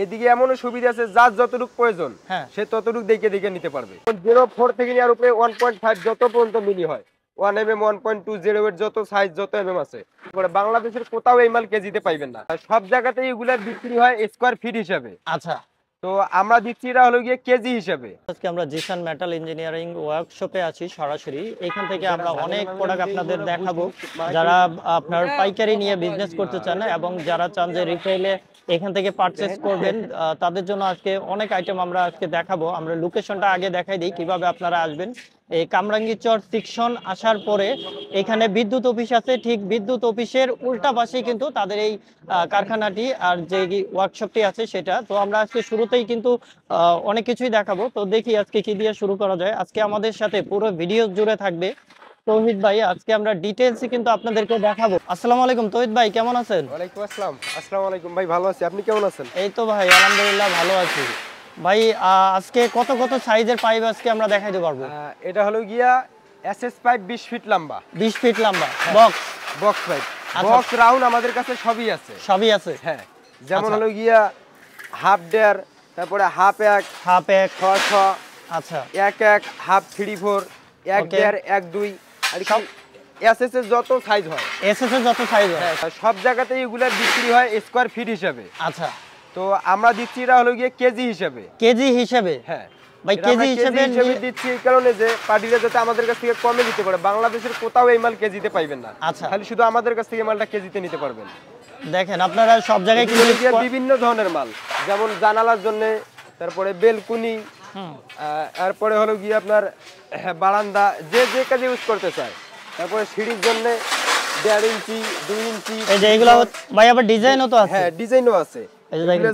এদিকে এমনও সুবিধা আছে, যার যতটুকু প্রয়োজন সে ততটুকু দেখে দেখে নিতে পারবে। 0.4 থেকে নেওয়ার উপরে 1.5 যত পর্যন্ত মিলি হয়, 1 mm 1.2 0 যত সাইজ যত mm আছে। বাংলাদেশের কোথাও এই মাল কেজিতে পাইবেন না, সব জায়গাতেই এগুলা বিক্রি হয় স্কয়ার ফিট হিসাবে। আচ্ছা, তো আমরা দিচ্ছি এটা হলো গিয়ে কেজি হিসাবে। আজকে আমরা জিসান মেটাল ইঞ্জিনিয়ারিং ওয়ার্কশপে আছি সরাসরি। এখান থেকে আমরা অনেক প্রোডাক্ট আপনাদের দেখাবো, যারা আপনার পাইকারি নিয়ে বিজনেস করতে চান এবং যারা চান যে রিটেইলে এখান থেকে পারচেজ করবেন, তাদের জন্য আজকে অনেক আইটেম আমরা আজকে দেখাবো। আমরা লোকেশনটা আগে দেখাই দিই কিভাবে আপনারা আসবেন। এই কামরাঙ্গীরচর সেকশন আসার পরে এখানে বিদ্যুৎ অফিস আছে, ঠিক বিদ্যুৎ অফিসের উল্টা পাশেই কিন্তু তাদের এই কারখানাটি আর যে ওয়ার্কশপটি আছে সেটা। তো আমরা আজকে শুরুতেই কিন্তু অনেক কিছুই দেখাবো। তো দেখি আজকে কি দিয়ে শুরু করা যায়। আজকে আমাদের সাথে পুরো ভিডিও জুড়ে থাকবে তৌহিদ ভাই। আজকে আমরা ডিটেইলসে কিন্তু আপনাদেরকে দেখাবো। আসসালামু আলাইকুম তৌহিদ ভাই, কেমন আছেন? ওয়ালাইকুম আসসালাম। আসসালামু আলাইকুম ভাই, ভালো আছি, আপনি কেমন আছেন? এই তো ভাই আলহামদুলিল্লাহ ভালো আছি। ভাই আজকে কত কত সাইজের পাইপ আজকে আমরা দেখাইতে পারবো? এটা হলো গিয়া এসএস পাইপ 20 ফিট লম্বা। 20 ফিট লম্বা বক্স পাইপ, বক্স রাউন্ড আমাদের কাছে সবই আছে। সবই আছে, হ্যাঁ। যেমন হলো গিয়া হাফ ডেয়ার, তারপরে হাফ এক, 6 আচ্ছা, 1 হাফ 3/4, 1 ডেয়ার, 1 2 আর সব এসএস এর যত সাইজ হয়, এসএস এর যত সাইজ হয় সব জায়গাতেই এগুলা বিক্রি হয় স্কয়ার ফিট হিসাবে। আচ্ছা, তো আমরা দিচ্ছি এটা হলো গিয়ে কেজি হিসাবে। কেজি হিসাবে? হ্যাঁ ভাই কেজি হিসাবে দিচ্ছি এই কারণে যে পার্টিরা যাতে আমাদের কাছ থেকে কমে নিতে পারে। বাংলাদেশের কোথাও এই মাল কেজিতে পাইবেন না। আচ্ছা, খালি শুধু আমাদের কাছ থেকে মালটা কেজিতে নিতে পারবেন। দেখেন আপনারা সব জায়গায় কিন্তু বিভিন্ন ধরনের মাল, যেমন জানালার জন্য, তারপরে বেলকুনি, তারপরে হলো গিয়ে আপনার বারান্দা, যে যে কাজে ইউজ করতে চায়। তারপরে সিঁড়ির জন্য 1.5 ইঞ্চি 2 ইঞ্চি, এই যে এগুলো ভাই আবার ডিজাইনও তো আছে। হ্যাঁ ডিজাইনও আছে।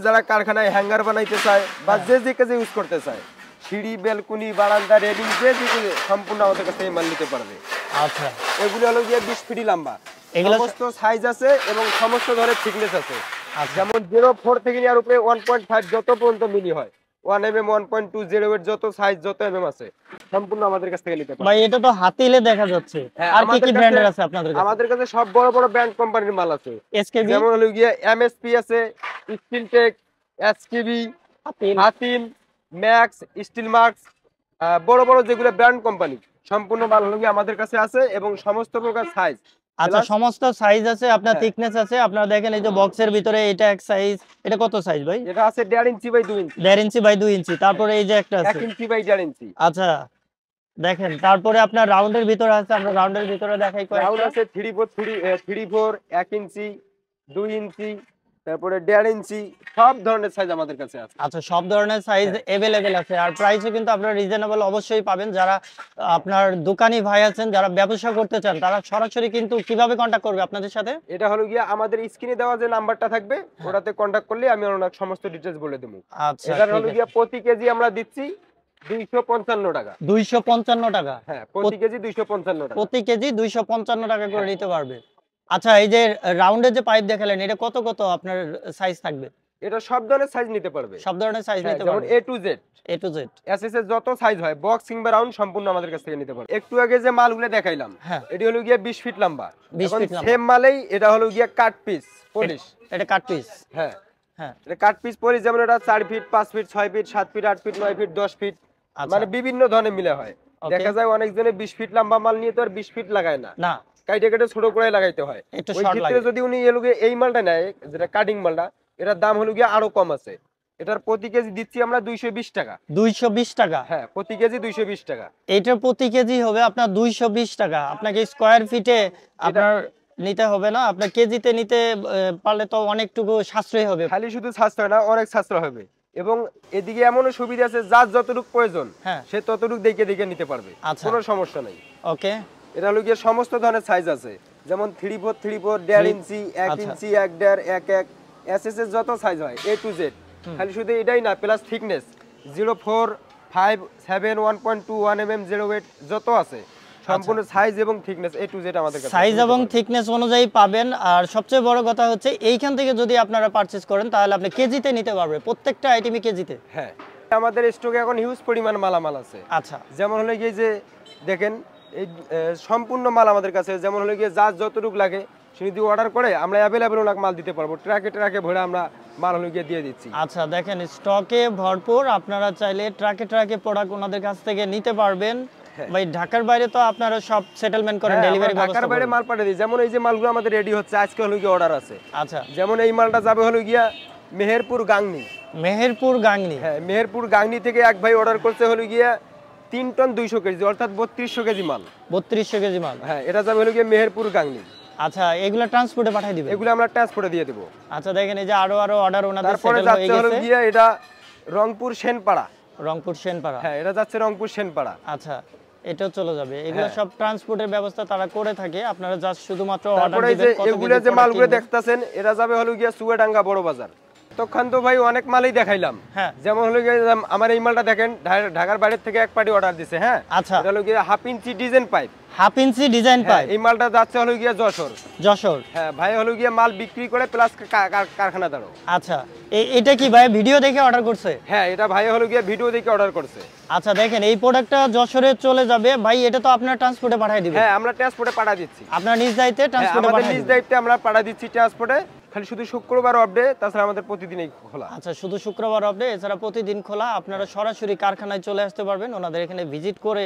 যারা কারখানায় হ্যাঙ্গার বানাইতে চায় বা যে যে কাজে ইউজ করতে চায়, সিঁড়ি, বেলকুনি, বারান্দা, রেলিং, যে যে সম্পূর্ণ আমাদের কাছে মাল নিতে পারবে। আচ্ছা, এগুলো হলো গিয়ে 20 ফিট লম্বা, সমস্ত সাইজ আছে এবং সমস্ত ধরনের থিকনেস আছে। যেমন 0.4 থেকে নেওয়ার উপরে 1.5 যত পর্যন্ত মিলি হয়, 1 mm 1.2 0 যত সাইজ যত mm আছে, সম্পূর্ণ আমাদের কাছ থেকে নিতে পারবে। ভাই এটা তো হাতিলে দেখা যাচ্ছে। আর কি কি ব্র্যান্ডের আছে আপনাদের কাছে? আমাদের কাছে সব বড় বড় ব্র্যান্ড কোম্পানির মাল আছে। এসকেবি, যেমন হলো গিয়ে এমএসপি আছে, Steeltech, SKB, Hatil, Max, Steel Marks, বড় বড় যেগুলো ব্র্যান্ড কোম্পানি সম্পূর্ণ মাল হলো গিয়ে আমাদের কাছে আছে এবং সমস্ত প্রকার সাইজ। আচ্ছা, সমস্ত সাইজ আছে, আপনার থিকনেস আছে। আপনারা দেখেন এই যে বক্সের ভিতরে এটা এক সাইজ। এটা কত সাইজ ভাই? এটা আছে 1.5 inch by 2 inch. 1.5 inch by 2 ইঞ্চি। তারপরে এই যে একটা আছে 1 ইঞ্চি বাই 1.5 ইঞ্চি। আচ্ছা দেখেন, তারপরে আপনার রাউন্ডের ভিতরে আছে। আমরা রাউন্ডের ভিতরে দেখাই কয়েকটা। রাউন্ড আছে 3/4 1 ইঞ্চি 2 ইঞ্চি, তারপরে 1.5 ইঞ্চি, সব ধরনের সাইজ আমাদের কাছে আছে। আচ্ছা, সব ধরনের সাইজ अवेलेबल আছে। আর প্রাইসও কিন্তু আপনারা রিজনেবল অবশ্যই পাবেন। যারা আপনার দোকানি ভাই আছেন, যারা ব্যবসা করতে চান, তারা সরাসরি কিন্তু কিভাবে কন্টাক্ট করবে আপনাদের সাথে? এটা হলো গিয়ে আমাদের স্ক্রিনে দেওয়া যে নাম্বারটা থাকবে, ওটাতে কন্টাক্ট করলে আমি ওনাকে সমস্ত ডিটেইলস বলে দেব। আচ্ছা, এটা হলো গিয়ে প্রতি কেজি আমরা দিচ্ছি 255 টাকা। 255 টাকা? হ্যাঁ, প্রতি কেজি 255 টাকা। প্রতি কেজি 255 টাকা করে নিতে পারবে। আচ্ছা, এই যে রাউন্ডের যে পাইপ দেখালেন, এটা কত কত আপনার সাইজ থাকবে? এটা সব ধরনের সাইজ নিতে পারবে। সব ধরনের সাইজ নিতে পারবে, যেমন A to Z। A to Z SS এর যত সাইজ হয়, বক্স কিংবা রাউন্ড, সম্পূর্ণ আমাদের কাছ থেকে নিতে পারবে। একটু আগে যে মালগুলো দেখাইলাম, এটি হলো গিয়ে 20 ফিট লম্বা। এখন সেম মালেই এটা হলো গিয়ে কাট পিস পলিশ। এটা কাট পিস? হ্যাঁ হ্যাঁ, এটা কাট পিস পলিশ। যেমন এটা 4 feet 5 feet 6 feet 7 feet 8 feet 9 feet 10 feet, মানে বিভিন্ন ধরনের মিলে হয়। দেখা যায় অনেকজনে 20 ফিট লম্বা মাল নিয়ে তো আর 20 ফিট লাগায় না, না কাইটে কেটে ছোট করে লাগাইতে হয়। ওই ক্ষেত্রে যদি উনি এই মালটা নেয়, যেটা কাটিং মালটা, এটার দাম হলো গিয়ে আরো কম আছে। এটার প্রতি কেজি দিচ্ছি আমরা 220 টাকা। 220 টাকা? হ্যাঁ, প্রতি কেজি 220 টাকা। এটার প্রতি কেজি হবে আপনার 220 টাকা। আপনাকে স্কয়ার ফিটে আপনার নিতে হবে না, আপনার কেজিতে নিতে পারলে তো অনেকটুকু সাশ্রয় হবে। খালি শুধু সাশ্রয় না, অনেক সাশ্রয় হবে। এবং এদিকে এমনও সুবিধা আছে, যার যতটুকু প্রয়োজন সে ততটুকু দেখে দেখে নিতে পারবে, কোনো সমস্যা নাই। ওকে, এটা হলো গিয়ে সমস্ত ধরনের সাইজ আছে। যেমন 3/4 3/4 1.5 ইঞ্চি 1 ইঞ্চি 1 1.5 1 1 এসএস এর যত সাইজ হয় A to Z। খালি শুধু এটাই না, প্লাস থিকনেস 0.4 5 7 1.2 1 mm 0.8 যত আছে, সম্পূর্ণ সাইজ এবং থিকনেস A to Z আমাদের কাছে সাইজ এবং থিকনেস অনুযায়ী পাবেন। আর সবচেয়ে বড় কথা হচ্ছে, এইখান থেকে যদি আপনারা পারচেজ করেন তাহলে আপনি কেজিতে নিতে পারবেন, প্রত্যেকটা আইটেমই কেজিতে। হ্যাঁ, আমাদের স্টকে এখন হিউজ পরিমাণ মালামাল আছে। আচ্ছা, যেমন হলো গিয়ে যে দেখেন, এই সম্পূর্ণ মাল আমাদের কাছে, যেমন হলো গিয়ে যার যতটুকু লাগে সে যদি অর্ডার করে আমরা অ্যাভেলেবেল ওনাকে মাল দিতে পারবো, ট্রাকে ট্রাকে ভরে আমরা মাল হলো গিয়ে দিয়ে দিচ্ছি। আচ্ছা দেখেন স্টকে ভরপুর, আপনারা চাইলে ট্রাকে ট্রাকে প্রোডাক্ট ওনাদের কাছ থেকে নিতে পারবেন। ভাই ঢাকার বাইরে তো আপনারা সব সেটেলমেন্ট করেন, ডেলিভারি ব্যবস্থা ঢাকার বাইরে মাল পাঠিয়ে দিই। যেমন এই যে মালগুলো আমাদের রেডি হচ্ছে, আজকে হলো গিয়ে অর্ডার আছে। আচ্ছা যেমন এই মালটা যাবে হলো গিয়া মেহেরপুর গাংনি। মেহেরপুর গাংনি, হ্যাঁ মেহেরপুর গাংনি থেকে এক ভাই অর্ডার করছে হলো গিয়া 3 টন 200 কেজি, অর্থাৎ 3200 কেজি মাল। 3200 কেজি মাল, হ্যাঁ এটা যাবে হলো গিয়ে মেহেরপুর গাংনি। আচ্ছা এগুলা ট্রান্সপোর্টে পাঠিয়ে দিবেন? এগুলো আমরা ট্রান্সপোর্টে দিয়ে দেব। আচ্ছা দেখেন এই যে আরো অর্ডার ওনাদের তারপরে সেটেল হয়ে যাচ্ছে হলো গেছে। গিয়া এটা রংপুর সেনপাড়া। রংপুর সেনপাড়া, হ্যাঁ এটা যাচ্ছে রংপুর সেনপাড়া। আচ্ছা এটাও চলে যাবে। এগুলো সব ট্রান্সপোর্টের ব্যবস্থা তারা করে থাকে, আপনারা জাস্ট শুধুমাত্র অর্ডার তারপরে দিবেন। যে এগুলো যে মালগুলো দেখতাছেন এটা যাবে হলো গিয়া চুয়াডাঙ্গা বড় বাজার। তখন তো ভাই অনেক মালই দেখাইলাম। হ্যাঁ যেমন হলো গিয়ে আমার এই মালটা দেখেন, ঢাকার বাইরের থেকে এক পার্টি অর্ডার দিছে। হ্যাঁ আচ্ছা এটা হলো গিয়ে 1/2 ইঞ্চি ডিজাইন পাইপ। 1/2 ইঞ্চি ডিজাইন পাইপ, এই মালটা যাচ্ছে হলো গিয়ে যশোর। যশোর, হ্যাঁ ভাই হলো গিয়ে মাল বিক্রি করে প্লাস কারখানাদারও। আচ্ছা এটা কি ভাই ভিডিও দেখে অর্ডার করছে? হ্যাঁ এটা ভাই হলো গিয়ে ভিডিও দেখে অর্ডার করছে। আচ্ছা দেখেন এই প্রোডাক্টটা যশোরে চলে যাবে ভাই, এটা তো আপনার ট্রান্সপোর্টে পাঠিয়ে দিবেন? হ্যাঁ আমরা ট্রান্সপোর্টে পাঠা দিচ্ছি। আপনার নিজ দায়িত্বে ট্রান্সপোর্টে আমাদের পাঠিয়ে নিজ দিবেন? দায়িত্বে আমরা পাঠা দিচ্ছি ট্রান্সপোর্টে। খালি শুধু শুক্রবার অফ ডে, তাছাড়া আমাদের প্রতিদিনই খোলা। আচ্ছা শুধু শুক্রবার অফ ডে, এছাড়া প্রতিদিন খোলা। আপনারা সরাসরি কারখানায় চলে আসতে পারবেন, ওনাদের এখানে ভিজিট করে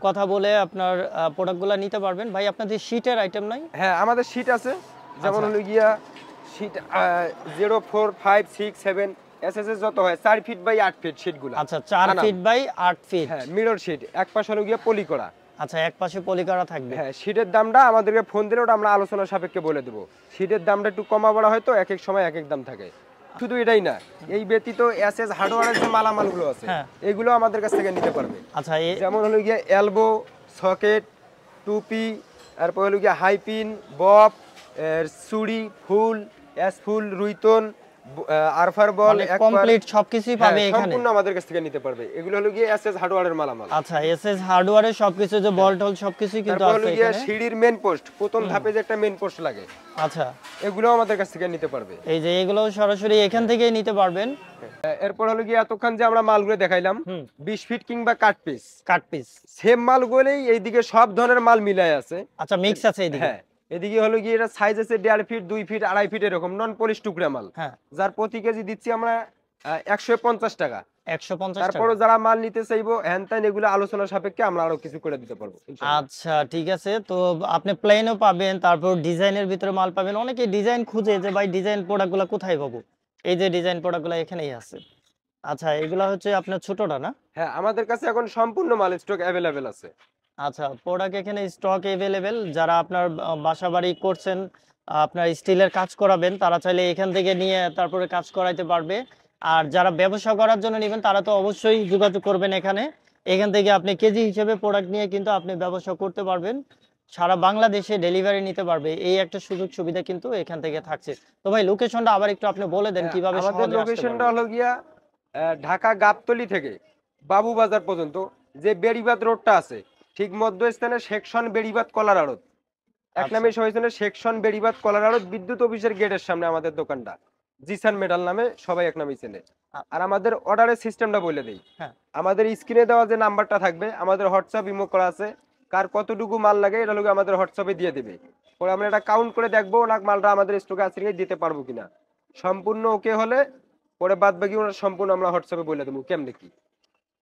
কথা বলে আপনার প্রোডাক্টগুলো নিতে পারবেন। ভাই আপনাদের শীটের আইটেম নাই? হ্যাঁ আমাদের শীট আছে। যেমন হলো গিয়া শীট 0, 4, 5, 6, 7 এসএসএস যত হয় 4 ফিট বাই 8 ফিট শীটগুলো। আচ্ছা 4 ফিট বাই 8 ফিট। হ্যাঁ মিরর শীট, এক পাশ হলো গিয়া পলি করা। আচ্ছা এক পাশে পলি করা থাকবে। হ্যাঁ শীটের দামটা আমাদেরকে ফোন দিলে ওটা আমরা আলোচনা সাপেক্ষে বলে দেব। শীটের দামটা একটু কমা বড়া হয়তো, এক এক সময় এক এক দাম থাকে। শুধু এটাই না, এই ব্যতীত এসএস হার্ডওয়্যারের যে মালামালগুলো আছে এগুলো আমাদের কাছ থেকে নিতে পারবে। আচ্ছা যেমন হলো গিয়া এলবো, সকেট, টুপি, তারপর হলো গিয়া হাইপিন, বব, চুড়ি, ফুল, এস ফুল, রুইতন, আরফার বল, কমপ্লিট সবকিছুই পাবে এখানে। সম্পূর্ণ আমাদের কাছ থেকে নিতে পারবে। এগুলো হলো গিয়ে এসএস হার্ডওয়্যারের মালামাল। আচ্ছা এসএস হার্ডওয়্যারের সবকিছু, যে বল টল সবকিছুই কিন্তু আছে এখানে। তারপর সিঁড়ির মেইন পোস্ট, প্রথম ধাপে যে একটা মেইন পোস্ট লাগে, আচ্ছা এগুলো আমাদের কাছ থেকে নিতে পারবে। এই যে এগুলো সরাসরি এখান থেকেই নিতে পারবেন। এরপর হলো গিয়ে এতক্ষণ যে আমরা মালগুলো দেখাইলাম 20 ফিট কিংবা কাট পিস, সেম মালগুলোই এইদিকে সব ধরনের মাল মিলাই আছে। আচ্ছা মিক্স আছে এইদিকে? হ্যাঁ এদিকে হলো গিয়ে এটা সাইজ আছে 1.5 ফিট, 2 ফিট, 2.5 ফিট এরকম নন পলিশ টুকরা মাল। যার প্রতি কেজি দিচ্ছি আমরা 150 টাকা। 150 টাকা। তারপরে যারা মাল নিতে চাইবো হ্যান ত্যান এগুলো আলোচনা সাপেক্ষে আমরা আরো কিছু করে দিতে পারবো। আচ্ছা ঠিক আছে, তো আপনি প্লেনও পাবেন, তারপর ডিজাইনের ভিতরে মাল পাবেন। অনেকে ডিজাইন খুঁজে যে ভাই ডিজাইন প্রোডাক্টগুলো কোথায় পাবো, এই যে ডিজাইন প্রোডাক্টগুলো এখানেই আছে। আচ্ছা এগুলা হচ্ছে আপনার ছোটটা না? হ্যাঁ আমাদের কাছে এখন সম্পূর্ণ মাল স্টক অ্যাভেলেবেল আছে। আচ্ছা প্রোডাক্ট এখানে স্টক অ্যাভেলেবেল। যারা আপনার বাসাবাড়ি করছেন, আপনার স্টিলের কাজ করাবেন, তারা চাইলে এখান থেকে নিয়ে তারপরে কাজ করাইতে পারবে। আর যারা ব্যবসা করার জন্য নেবেন তারা তো অবশ্যই যোগাযোগ করবেন এখান থেকে আপনি কেজি হিসেবে প্রোডাক্ট নিয়ে কিন্তু আপনি ব্যবসা করতে পারবেন। সারা বাংলাদেশে ডেলিভারি নিতে পারবে, এই একটা সুযোগ সুবিধা কিন্তু এখান থেকে থাকছে। তো ভাই লোকেশনটা আবার একটু আপনি বলে দেন কিভাবে সহজে আসতে পারবে। আমাদের লোকেশনটা হলো গিয়া ঢাকা গাবতলী থেকে বাবুবাজার পর্যন্ত যে বেড়িবাদ রোডটা আছে, ঠিক মধ্যস্থানে সেকশন বেড়িবাদ কলার আড়ত, এক নামে হয়েছে সেকশন বেড়িবাদ কলার আড়ত, বিদ্যুৎ অফিসের গেটের সামনে আমাদের দোকানটা, জিসান মেটাল নামে সবাই এক নামে চেনে। আর আমাদের অর্ডারের সিস্টেমটা বলে দেই। আমাদের স্ক্রিনে দেওয়া যে নাম্বারটা থাকবে, আমাদের হোয়াটসঅ্যাপ ইমো করা আছে, কার কতটুকু মাল লাগে এটা লোক আমাদের হোয়াটসঅ্যাপে দিয়ে দেবে। পরে আমরা এটা কাউন্ট করে দেখবো ওনার মালটা আমাদের স্টকে আছে কিনা, দিতে পারবো কিনা। সম্পূর্ণ ওকে হলে পরে বাদ বাকি ওনার সম্পূর্ণ আমরা হোয়াটসঅ্যাপে বলে দেবো কেমনে কি।